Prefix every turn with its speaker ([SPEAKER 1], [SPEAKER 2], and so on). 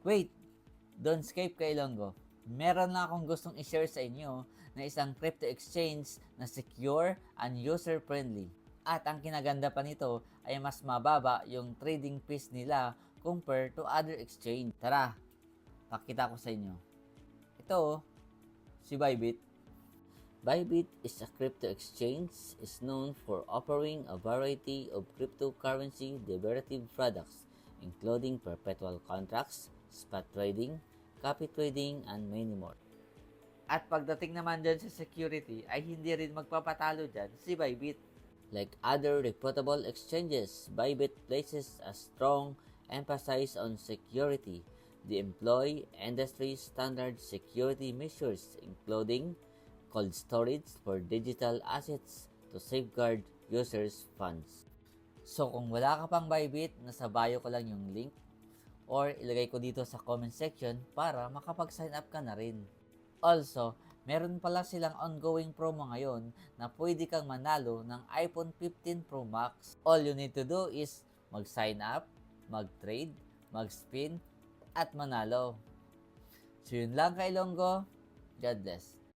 [SPEAKER 1] Wait, don't escape kay Ilonggo. Meron lang akong gustong i-share sa inyo na isang crypto exchange na secure and user-friendly. At ang kinaganda pa nito ay mas mababa yung trading fees nila compared to other exchange. Tara, pakita ko sa inyo. Ito, si Bybit. Bybit is a crypto exchange is known for offering a variety of cryptocurrency derivative products including perpetual contracts, spot trading, copy trading, and many more. At pagdating naman dyan sa security ay hindi rin magpapatalo dyan si Bybit. Like other reputable exchanges, Bybit places a strong emphasis on security. They employ industry standard security measures including cold storage for digital assets to safeguard users' funds. So kung wala ka pang Bybit, nasa bio ko lang yung link or ilagay ko dito sa comment section para makapag-sign up ka na rin. Also, meron pala silang ongoing promo ngayon na pwede kang manalo ng iPhone 15 Pro Max. All you need to do is mag-sign up, mag-trade, mag-spin, at manalo. So yun lang kay Ilonggo. God bless.